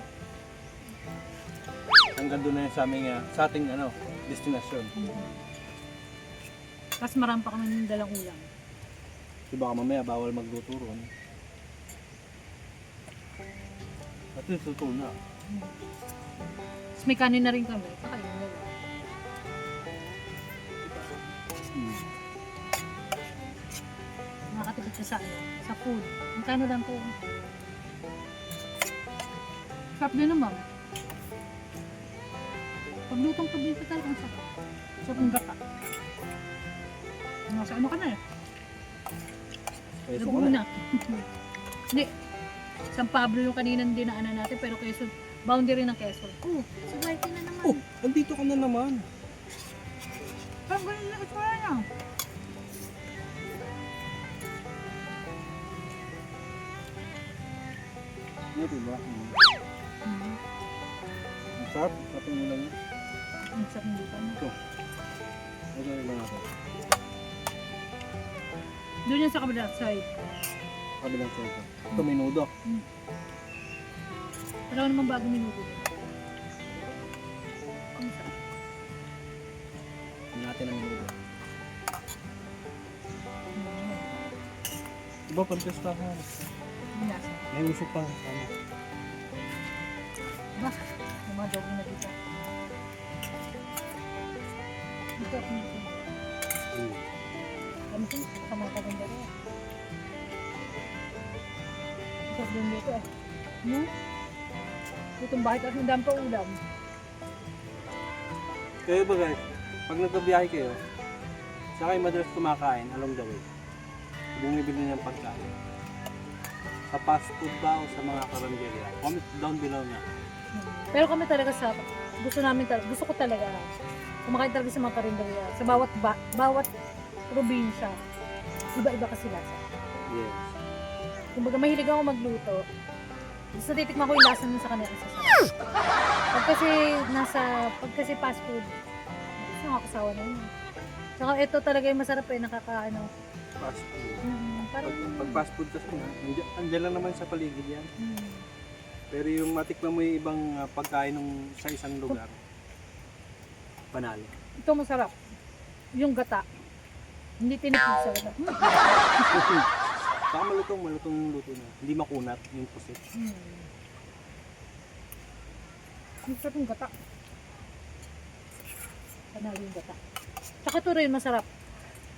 Hanggang doon na yun sa aming, sa ating destinasyon. Tapos marami pa kami ng dalang ulam. Kasi baka mamaya bawal magluto ron. At yun, suto na. Tapos may kanin na rin kami. Saka yun na lang. Nakakatipid ka sa sa food. Magkano lang po? Sarap din naman. Paglutong probinsya talaga ang sarap. Sarap ng gata. Nasa ano ka na eh? Peso Lago ka na. na. Hindi. San Pablo yung kaninang dinaanan natin pero Quezon, boundary ng Quezon. Oh, sabay ka na naman. Oh, andito ka na naman. Parang ganun na ito na. Ano diba? Ang sarap. Sarap yung ulam niya. Ang sarap ng dito. Ito. Ito yung lang ako. Doon yan sa kabilang side. Kabilang sa ito. Ito menudo. Wala ko naman bagong minuto. Ang sarap. Tingnan natin ang menudo. Diba pagkastahan? Ang lasa. May usok pa. Diba? Yung mga dogong na dito. Dito ako dito. Kami ito, sa mga kaganda rin. Sarap din dito eh. No? Itong bakit at hindi pa ulam. Kayo ba guys, pag nagbabiyahe kayo, saan kayo madalas kumakain along the way? Bumibili ng pagkain. Sa fast food ba o sa mga karanderya? Comment down below na. Pero kami talaga sa gusto ko talaga kumakain talaga sa mga karinderya. Sa bawat probinsya, iba-iba kasi lasa. Yes. Kumbaga mahilig ako magluto. Gusto titikman ko yung lasa nun sa kanila sa sarap. Pag kasi fast food, gusto nakakasawa na yun. Saka ito talaga yung masarap eh, Fast food. parang, Pag fast food kasi, andyan lang naman sa paligid yan. Pero yung matikman mo yung ibang pagkain sa isang lugar, panalo. ito masarap. Yung gata. Hindi tinipid sa gata. Saka malutong yung luto niya. Hindi makunat yung pusit. Ang sarap yung gata. Panalo yung gata. Tsaka ito rin masarap.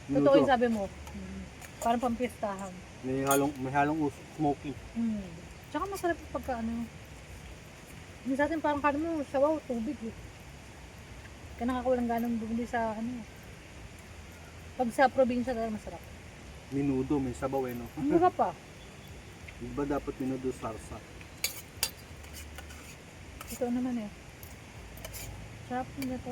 Totoo yung sabi mo. Parang pampiestahan. May halong smoky. Tsaka masarap pagka hindi sa atin parang kano mo, sabaw, tubig eh. Kaya nakakawalang ganang bumili sa pag sa probinsya talaga masarap. Minudo, may sabaw eh no? Ang sarap pa. Di ba dapat minudo sarsa? Ito naman eh. Sarap nila to.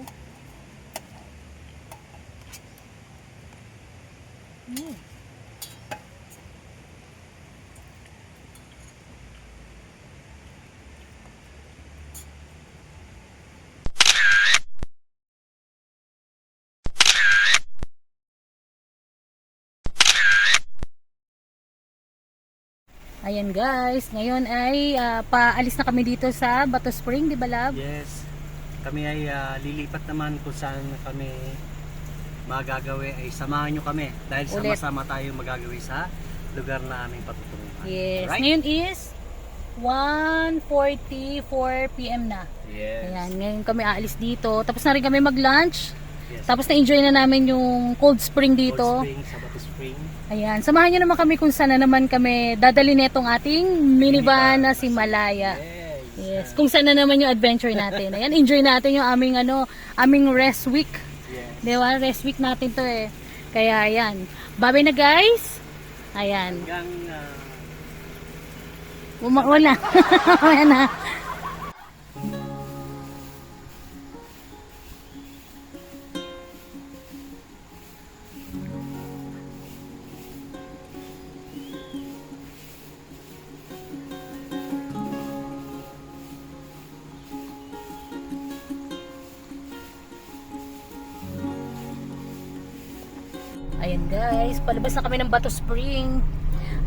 Ayan guys, ngayon ay paalis na kami dito sa Bato Spring, di ba love? Yes. Kami ay lilipat naman kung saan kami magagawi ay samahan nyo kami dahil Ulit. sama-sama tayo magagawi sa lugar na aming patutunguhan. Yes. Right? Ngayon is 1:44 PM na. Yes. Ayan, ngayon kami aalis dito. Tapos na rin kami mag-lunch. Yes. Tapos na-enjoy na namin yung cold spring dito. Cold Spring, sa Bato Spring. Ayan, samahan nyo naman kami kung saan na naman kami dadali netong ating minivan na si Malaya. Yes. Yes, kung saan na naman yung adventure natin. Ayan, enjoy natin yung aming aming rest week. Yes. Di ba? Rest week natin to eh. Kaya ayan. Babay na guys. Ayan. Hanggang Wala. Wala na. Ayan guys, palabas na kami ng Bato Spring.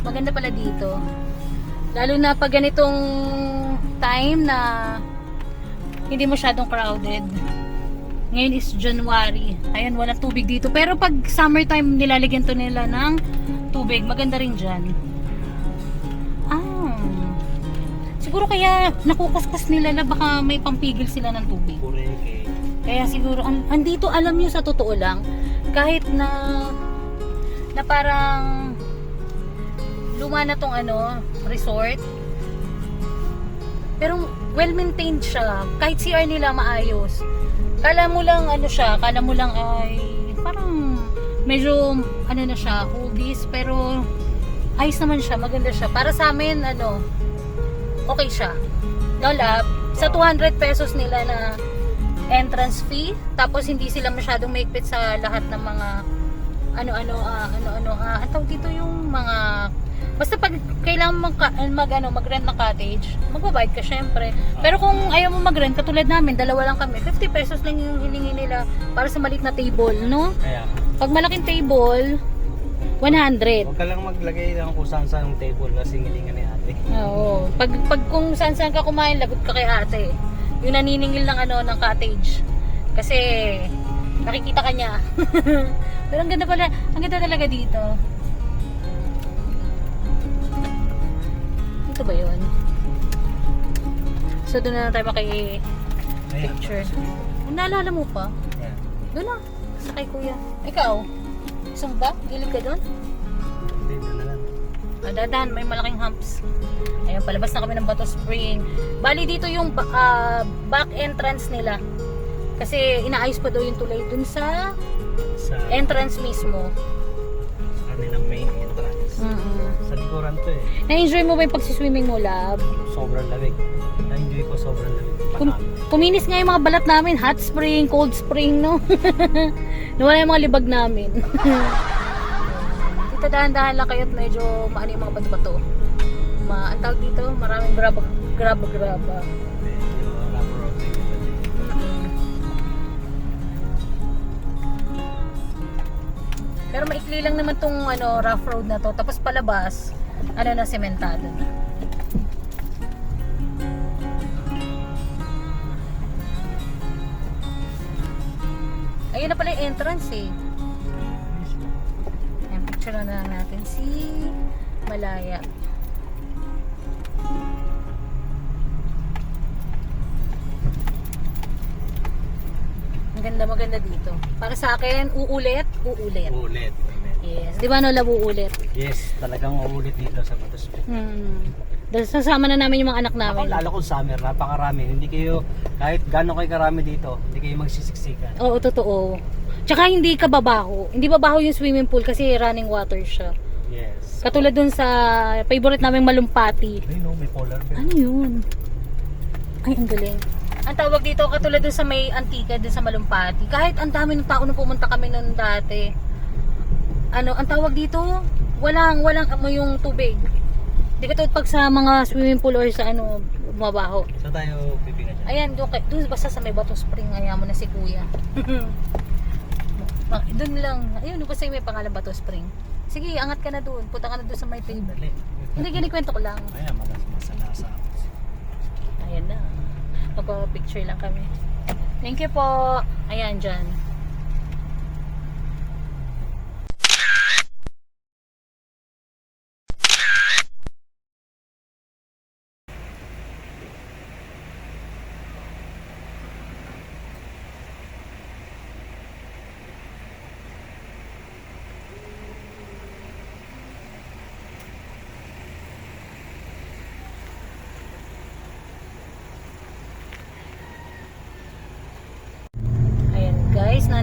Maganda pala dito. Lalo na pag ganitong time na hindi masyadong crowded. Ngayon is January. Ayan, walang tubig dito. Pero pag summertime, nilalagyan to nila ng tubig. Maganda rin dyan. Siguro kaya nakukuskus nila na baka may pampigil sila ng tubig. Pureke. Kaya siguro, andito alam nyo sa totoo lang, kahit na parang luma na tong resort, pero well maintained siya. Kahit CR nila maayos. Kala mo lang kala mo lang ay parang medyo na siya, oldies, pero ayos naman siya, maganda siya. Para sa amin, okay siya. No lab, sa 200 pesos nila na entrance fee, tapos hindi sila masyadong maigpit sa lahat ng mga ang tawag dito yung mga, basta pag kailangan mag-rent ng cottage, magbabayad ka syempre. Pero kung ayaw mo mag-rent, katulad namin, dalawa lang kami, 50 pesos lang yung hiningi nila para sa maliit na table, no? Kaya, Pag malaking table, 100. huwag ka lang maglagay ng kung saan saan ng table kasi ngilingan ni ate. Oo. Pag kung saan ka kumain, lagot ka kay ate. Yung naniningil ng ng cottage. Kasi nakikita ka niya. Pero ang ganda talaga dito. Dito ba 'yon? So doon na tayo maki-picture. Naalala mo pa? Ayan. Doon na. Sa kay kuya. Ikaw? Isang ba? Gilid ka doon? Dito na lang. Dadan, may malaking humps. Ayun, palabas na kami ng Bato Spring. Bali dito yung back entrance nila. Kasi inaayos pa daw yung tulay dun sa Sa entrance mismo. kanilang main entrance. Sa likuran to eh. Na-enjoy mo ba yung pagsiswimming mo, love? Sobrang lamig. Na-enjoy ko sobrang lamig. Kuminis nga yung mga balat namin. Hot spring, cold spring, no? Nawala yung mga libag namin. Dito dahan-dahan lang kayo at medyo maano yung mga bato-bato. Ang tawag dito, maraming graba. Pero maikli lang naman tong rough road na to. Tapos palabas, na sementado na. Ayun na pala yung entrance eh. Ayan, picture na lang natin si Malaya. Maganda dito. Para sa akin, uulit. Ulit. Yes. Di ba love uulit? Yes, talagang uulit dito sa Bato Spring. Dahil sasama na namin yung mga anak Ako, namin. lalo kung summer, napakarami. Hindi kayo, kahit gano'n kayo karami dito, hindi kayo magsisiksikan. Oo, totoo. Tsaka hindi ka babaho. Hindi babaho yung swimming pool kasi running water siya. Yes. Katulad dun sa favorite naming Malumpati. Ay no, may polar bear. Ano yun? Ay, ang galing. Ang tawag dito, katulad dun sa may Antica, dun sa Malumpati. Kahit ang dami ng tao nung pumunta kami nun dati. Ang tawag dito, walang amoy yung tubig. Di katulad pag sa mga swimming pool or sa bumabaho. Saan tayo pipila dyan? Ayan, doon basta sa may Bato Spring, ayaw mo na si kuya. Doon lang. Ayun, basta may pangalan Bato Spring. Sige, angat ka na doon. Punta ka na doon sa may table. Dali. Hindi, ginikwento ko lang. Ayan, masalasa ako. Ayan na. Magpa-picture lang kami. Thank you po. Ayan, dyan.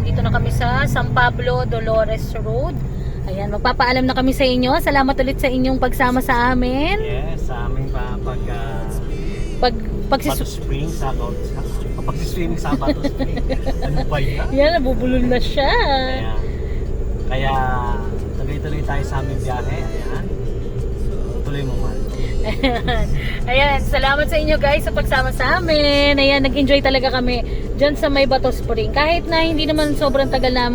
nandito na kami sa San Pablo, Dolores Road. Ayan, magpapaalam na kami sa inyo. Salamat ulit sa inyong pagsama sa amin. Yes, sa aming Bato Spring sa pag-swimming sa Bato Spring. Ano ba yan? Yan, nabubulol na siya. Kaya tuloy-tuloy tayo sa aming biyahe. Ayan. Tuloy mo man. Ayan, salamat sa inyo guys sa pagsama sa amin. Ayan, nag-enjoy talaga kami dyan sa may Bato Spring. Kahit na hindi naman sobrang tagal na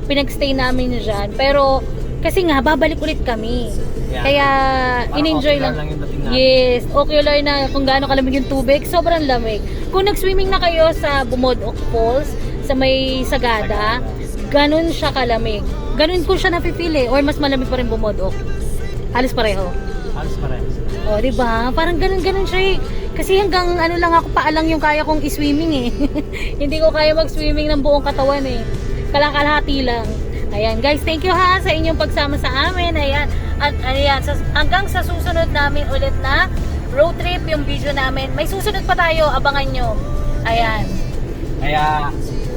pinagstay namin dyan. Pero kasi nga, babalik ulit kami. Yeah. Kaya, Parang in-enjoy ocular lang. lang yung dating natin. Yes, ocular na kung gaano kalamig yung tubig. Sobrang lamig. Kung nag-swimming na kayo sa Bumodok Falls, sa may Sagada, ganun siya kalamig. Ganun ko siya napipili. Or mas malamig pa rin Bumodok. Halos pareho. Halos parehas. O, di ba? Parang ganun siya eh. Kasi hanggang ano lang ako, paalang yung kaya kong i-swimming eh. Hindi ko kaya mag-swimming ng buong katawan eh. Kalahati lang. Ayan guys, thank you ha sa inyong pagsama sa amin. Ayan, at ayan, hanggang sa susunod namin ulit na road trip, yung video namin. May susunod pa tayo, abangan nyo. Ayan. Kaya,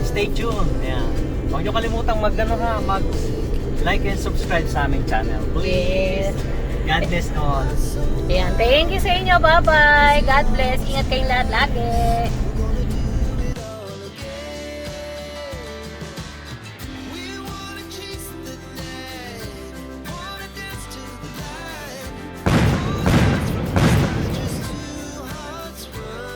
stay tuned. Ayan. Huwag nyo kalimutang mag like and subscribe sa aming channel. Please. Yes. God bless all. Ayan, thank you sa inyo. Bye-bye. God bless. Ingat kayong lahat lagi.